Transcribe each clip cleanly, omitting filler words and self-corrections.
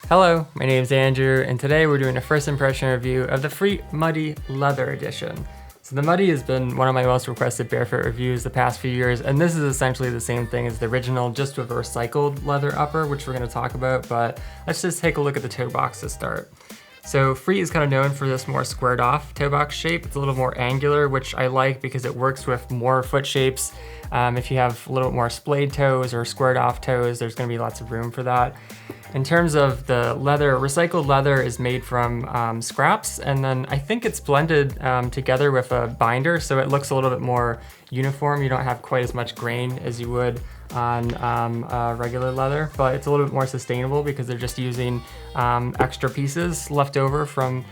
Hello, my name is Andrew, and today we're doing a first impression review of the FREET MUDEE Leather Edition. So the Mudee has been one of my most requested barefoot reviews the past few years, and this is essentially the same thing as the original, just with a recycled leather upper, which we're going to talk about, but let's just take a look at the toe box to start. So FREET is kind of known for this more squared off toe box shape. It's a little more angular, which I like because it works with more foot shapes. If you have a little bit more splayed toes or squared off toes, there's going to be lots of room for that. In terms of the leather, recycled leather is made from scraps, and then I think it's blended together with a binder, so it looks a little bit more uniform. You don't have quite as much grain as you would on regular leather, but it's a little bit more sustainable because they're just using extra pieces left over from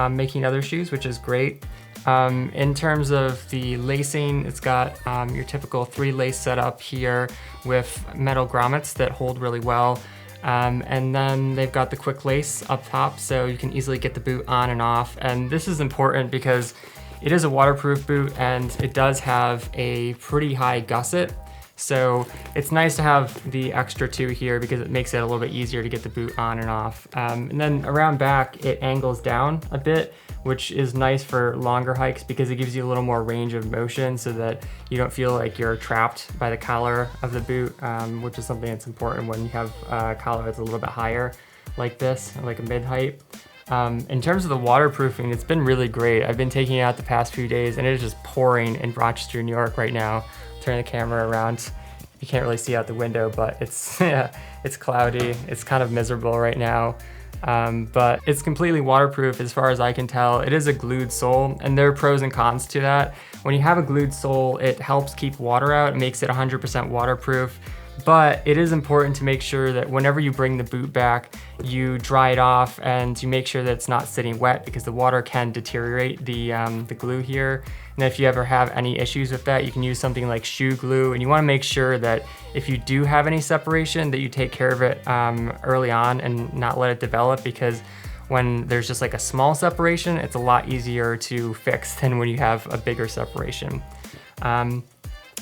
making other shoes, which is great. In terms of the lacing, it's got your typical 3-lace setup here with metal grommets that hold really well. And then they've got the quick lace up top, so you can easily get the boot on and off. And this is important because it is a waterproof boot and it does have a pretty high gusset. So it's nice to have the extra 2 here because it makes it a little bit easier to get the boot on and off. And then around back, it angles down a bit, which is nice for longer hikes because it gives you a little more range of motion so that you don't feel like you're trapped by the collar of the boot, which is something that's important when you have a collar that's a little bit higher like this, like a mid-height. In terms of the waterproofing, it's been really great. I've been taking it out the past few days and it is just pouring in Rochester, New York right now. Turn the camera around. You can't really see out the window, but it's it's cloudy. It's kind of miserable right now. But it's completely waterproof as far as I can tell. It is a glued sole, and there are pros and cons to that. When you have a glued sole, it helps keep water out. It makes it 100% waterproof. But it is important to make sure that whenever you bring the boot back, you dry it off and you make sure that it's not sitting wet because the water can deteriorate the glue here. And if you ever have any issues with that, you can use something like shoe glue, and you want to make sure that if you do have any separation that you take care of it early on and not let it develop, because when there's just like a small separation, it's a lot easier to fix than when you have a bigger separation.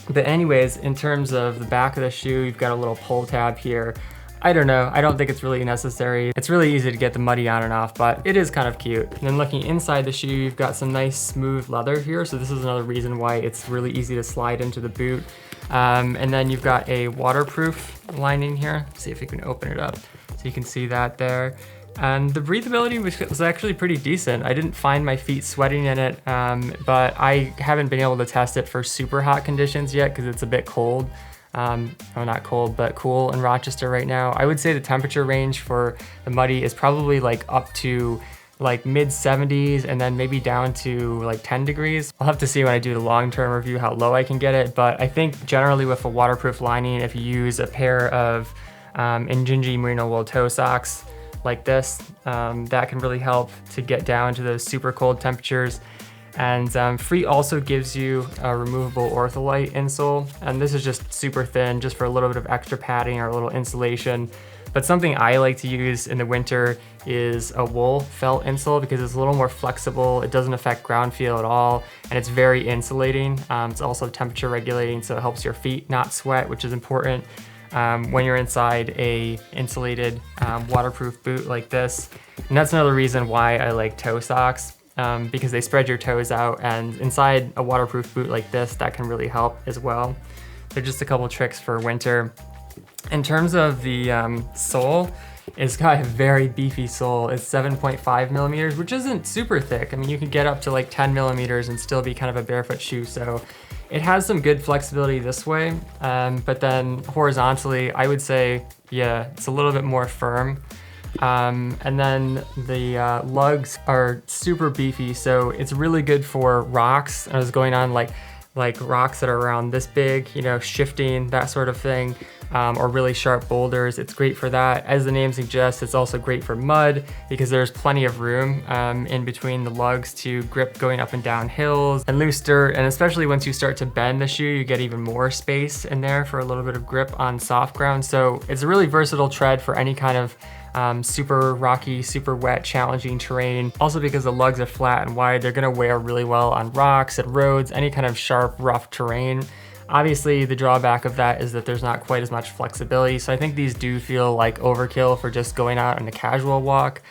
But anyways, in terms of the back of the shoe, you've got a little pull tab here. I don't know, I don't think it's really necessary. It's really easy to get the Mudee on and off, but it is kind of cute. And then looking inside the shoe, you've got some nice smooth leather here. So this is another reason why it's really easy to slide into the boot. And then you've got a waterproof lining here. See if you can open it up so you can see that there. And the breathability was actually pretty decent. I didn't find my feet sweating in it, but I haven't been able to test it for super hot conditions yet because it's a bit cold. Well, not cold, but cool in Rochester right now. I would say the temperature range for the Mudee is probably like up to like mid 70s and then maybe down to like 10 degrees. I'll have to see when I do the long-term review how low I can get it, but I think generally with a waterproof lining, if you use a pair of Injinji merino wool toe socks like this, that can really help to get down to those super cold temperatures. And FREET also gives you a removable ortholite insole, and this is just super thin, just for a little bit of extra padding or a little insulation. But something I like to use in the winter is a wool felt insole because it's a little more flexible, it doesn't affect ground feel at all, and it's very insulating. It's also temperature regulating, so it helps your feet not sweat, which is important when you're inside a insulated waterproof boot like this. And that's another reason why I like toe socks, because they spread your toes out, and inside a waterproof boot like this, that can really help as well. They're just a couple tricks for winter. In terms of the sole, it's got a very beefy sole. It's 7.5 millimeters, which isn't super thick. I mean, you can get up to like 10 millimeters and still be kind of a barefoot shoe. So it has some good flexibility this way, but then horizontally, I would say, yeah, it's a little bit more firm. And then the lugs are super beefy, so it's really good for rocks. I was going on like rocks that are around this big, you know, shifting, that sort of thing, or really sharp boulders. It's great for that. As the name suggests, it's also great for mud because there's plenty of room in between the lugs to grip going up and down hills and loose dirt. And especially once you start to bend the shoe, you get even more space in there for a little bit of grip on soft ground. So it's a really versatile tread for any kind of super rocky, super wet, challenging terrain. Also because the lugs are flat and wide, they're gonna wear really well on rocks and roads, any kind of sharp, rough terrain. Obviously, the drawback of that is that there's not quite as much flexibility, so I think these do feel like overkill for just going out on a casual walk.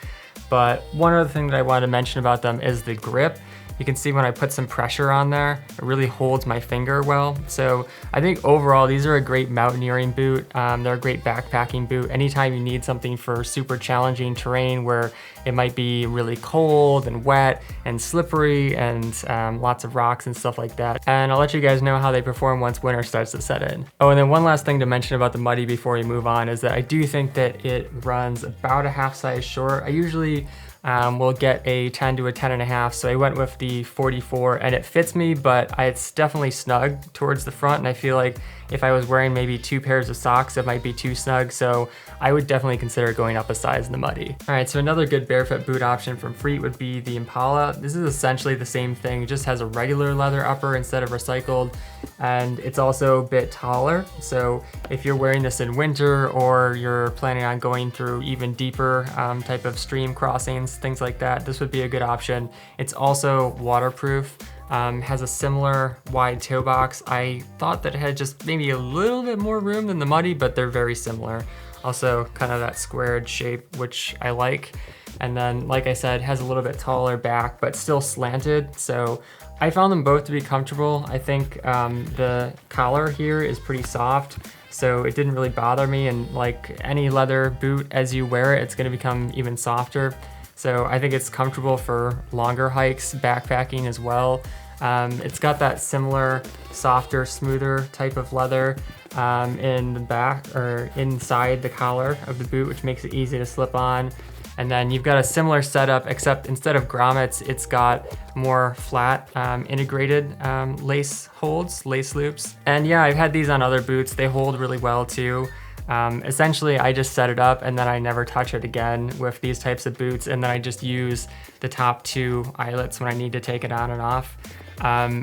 But one other thing that I wanted to mention about them is the grip. You can see when I put some pressure on there, it really holds my finger well. So I think overall, these are a great mountaineering boot. They're a great backpacking boot. Anytime you need something for super challenging terrain where it might be really cold and wet and slippery and lots of rocks and stuff like that. And I'll let you guys know how they perform once winter starts to set in. Oh, and then one last thing to mention about the Mudee before we move on is that I do think that it runs about a half size short. I usually we'll get a 10 to a 10.5, so I went with the 44 and it fits me, but it's definitely snug towards the front, and I feel like if I was wearing maybe 2 pairs of socks, it might be too snug, so I would definitely consider going up a size in the Mudee. All right, so another good barefoot boot option from FREET would be the Impala. This is essentially the same thing, it just has a regular leather upper instead of recycled, and it's also a bit taller, so if you're wearing this in winter or you're planning on going through even deeper type of stream crossings, things like that, this would be a good option. It's also waterproof. Has a similar wide toe box. I thought that it had just maybe a little bit more room than the Mudee, but they're very similar. Also kind of that squared shape, which I like. And then, like I said, has a little bit taller back, but still slanted. So I found them both to be comfortable. I think the collar here is pretty soft, so it didn't really bother me. And like any leather boot, as you wear it, it's gonna become even softer. So I think it's comfortable for longer hikes, backpacking as well. It's got that similar, softer, smoother type of leather in the back or inside the collar of the boot, which makes it easy to slip on. And then you've got a similar setup, except instead of grommets, it's got more flat integrated lace holds, lace loops. And yeah, I've had these on other boots. They hold really well too. Essentially, I just set it up and then I never touch it again with these types of boots, and then I just use the top 2 eyelets when I need to take it on and off.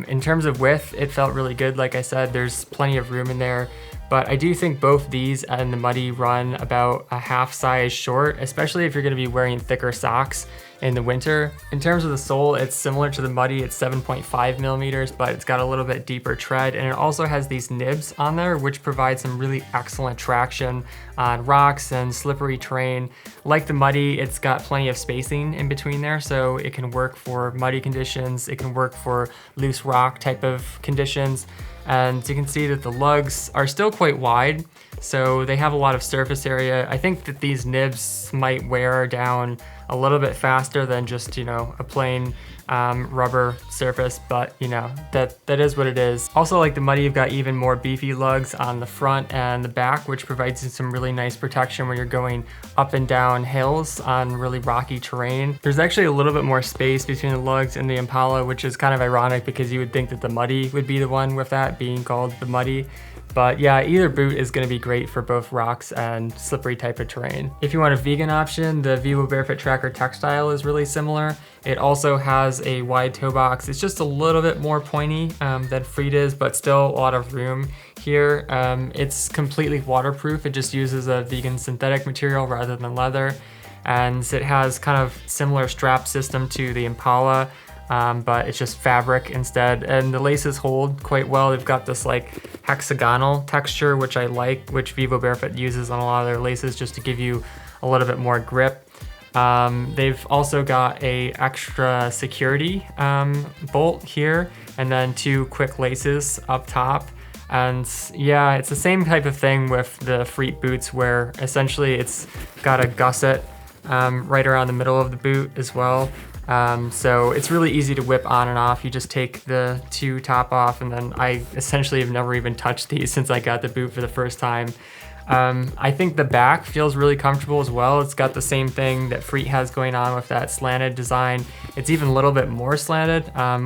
In terms of width, it felt really good. Like I said, there's plenty of room in there, but I do think both these and the Mudee run about a half size short, especially if you're gonna be wearing thicker socks in the winter. In terms of the sole, it's similar to the Mudee. It's 7.5 millimeters, but it's got a little bit deeper tread, and it also has these nibs on there, which provide some really excellent traction on rocks and slippery terrain. Like the Mudee, it's got plenty of spacing in between there, so it can work for muddy conditions, it can work for loose rock type of conditions. And you can see that the lugs are still quite wide, so they have a lot of surface area. I think that these nibs might wear down a little bit faster than just, you know, a plain rubber surface, but you know, that is what it is. Also, like the Mudee, you've got even more beefy lugs on the front and the back, which provides you some really nice protection when you're going up and down hills on really rocky terrain. There's actually a little bit more space between the lugs and the Impala, which is kind of ironic because you would think that the Mudee would be the one with that being called the Mudee. But yeah, either boot is gonna be great for both rocks and slippery type of terrain. If you want a vegan option, the Vivo Barefoot Tracker textile is really similar. It also has a wide toe box. It's just a little bit more pointy than FREET is, but still a lot of room here. It's completely waterproof. It just uses a vegan synthetic material rather than leather. And it has kind of similar strap system to the Impala, but it's just fabric instead. And the laces hold quite well. They've got this like hexagonal texture, which I like, which Vivo Barefoot uses on a lot of their laces just to give you a little bit more grip. They've also got a extra security bolt here, and then 2 quick laces up top. And yeah, it's the same type of thing with the FREET boots, where essentially it's got a gusset right around the middle of the boot as well. So it's really easy to whip on and off. You just take the 2 top off, and then I essentially have never even touched these since I got the boot for the first time. I think the back feels really comfortable as well. It's got the same thing that FREET has going on with that slanted design. It's even a little bit more slanted,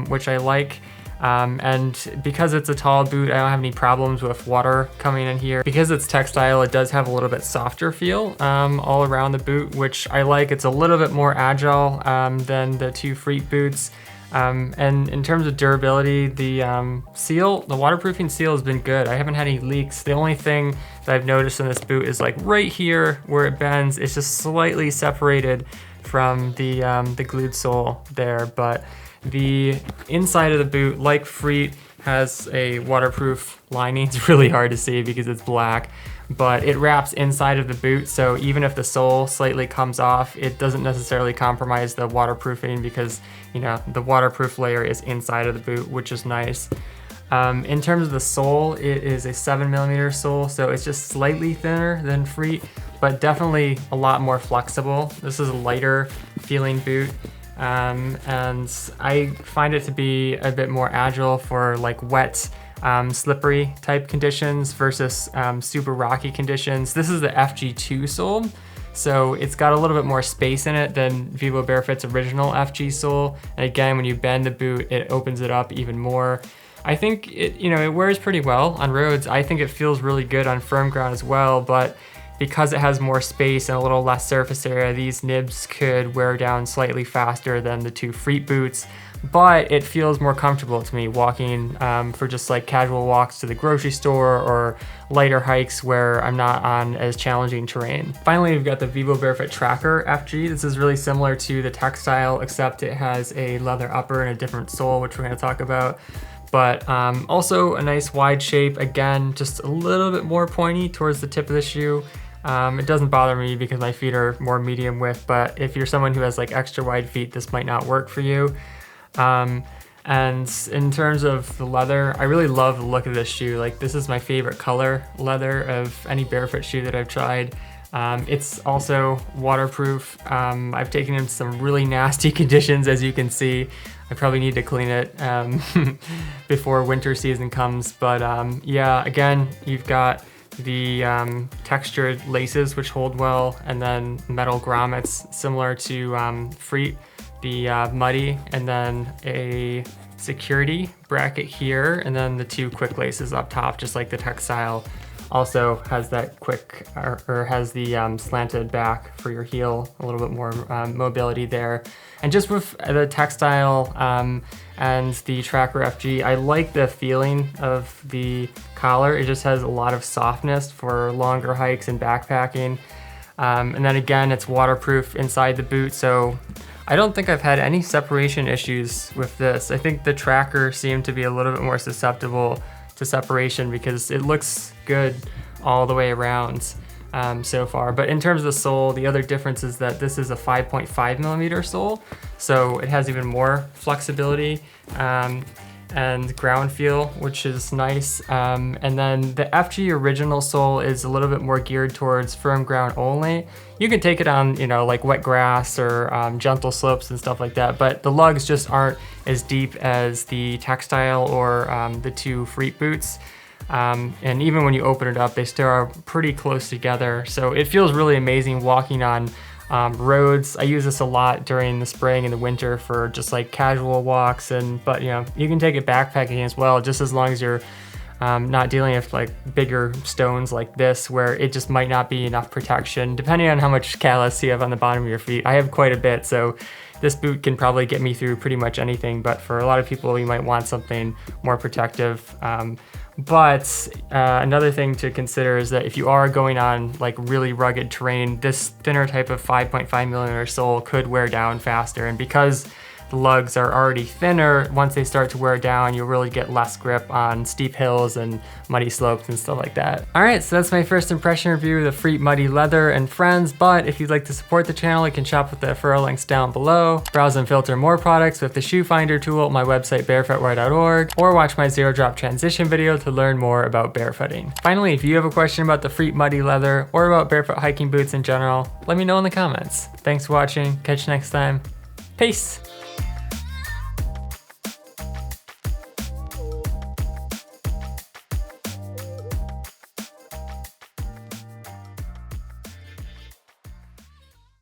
which I like. And because it's a tall boot, I don't have any problems with water coming in here. Because it's textile, it does have a little bit softer feel all around the boot, which I like. It's a little bit more agile than the 2 FREET boots. And in terms of durability, the seal, the waterproofing seal has been good. I haven't had any leaks. The only thing that I've noticed in this boot is like right here where it bends, it's just slightly separated from the glued sole there. But the inside of the boot, like FREET, has a waterproof lining. It's really hard to see because it's black, but it wraps inside of the boot. So even if the sole slightly comes off, it doesn't necessarily compromise the waterproofing because, you know, the waterproof layer is inside of the boot, which is nice. In terms of the sole, it is a 7mm sole, so it's just slightly thinner than FREET, but definitely a lot more flexible. This is a lighter feeling boot, and I find it to be a bit more agile for like wet, slippery type conditions versus super rocky conditions. This is the FG2 sole, so it's got a little bit more space in it than Vivo Barefoot's original FG sole. And again, when you bend the boot, it opens it up even more. I think it, you know, it wears pretty well on roads. I think it feels really good on firm ground as well, but because it has more space and a little less surface area, these nibs could wear down slightly faster than the two FREET boots, but it feels more comfortable to me walking for just like casual walks to the grocery store or lighter hikes where I'm not on as challenging terrain. Finally, we've got the Vivo Barefoot Tracker FG. This is really similar to the Textile, except it has a leather upper and a different sole, which we're gonna talk about. But also a nice wide shape, again, just a little bit more pointy towards the tip of the shoe. It doesn't bother me because my feet are more medium width, but if you're someone who has like extra wide feet, this might not work for you. And in terms of the leather, I really love the look of this shoe. Like, this is my favorite color leather of any Barefoot shoe that I've tried. It's also waterproof. I've taken it in some really nasty conditions, as you can see. I probably need to clean it before winter season comes. But yeah, again, you've got the textured laces, which hold well, and then metal grommets similar to FREET, the Mudee, and then a security bracket here, and then the two quick laces up top, just like the Textile. Also has that quick, or has the slanted back for your heel, a little bit more mobility there. And just with the Textile and the Tracker FG, I like the feeling of the collar. It just has a lot of softness for longer hikes and backpacking. And then again, it's waterproof inside the boot, so I don't think I've had any separation issues with this. I think the Tracker seemed to be a little bit more susceptible to separation because it looks good all the way around so far. But in terms of the sole, the other difference is that this is a 5.5mm sole, so it has even more flexibility and ground feel, which is nice. And then the FG original sole is a little bit more geared towards firm ground only. You can take it on, you know, like wet grass or gentle slopes and stuff like that, but the lugs just aren't as deep as the Textile or the two FREET boots. And even when you open it up, they still are pretty close together. So it feels really amazing walking on roads. I use this a lot during the spring and the winter for just like casual walks, but you know, you can take it backpacking as well, just as long as you're not dealing with like bigger stones like this, where it just might not be enough protection, depending on how much callus you have on the bottom of your feet. I have quite a bit, so this boot can probably get me through pretty much anything, but for a lot of people, you might want something more protective. But another thing to consider is that if you are going on like really rugged terrain, this thinner type of 5.5mm sole could wear down faster. And because the lugs are already thinner, once they start to wear down, you'll really get less grip on steep hills and muddy slopes and stuff like that. All right, so that's my first impression review of the FREET Mudee Leather and Friends. But if you'd like to support the channel, you can shop with the referral links down below. Browse and filter more products with the shoe finder tool at my website, barefootwear.org, or watch my zero drop transition video to learn more about barefooting. Finally, if you have a question about the FREET Mudee Leather or about barefoot hiking boots in general, let me know in the comments. Thanks for watching. Catch you next time. Peace.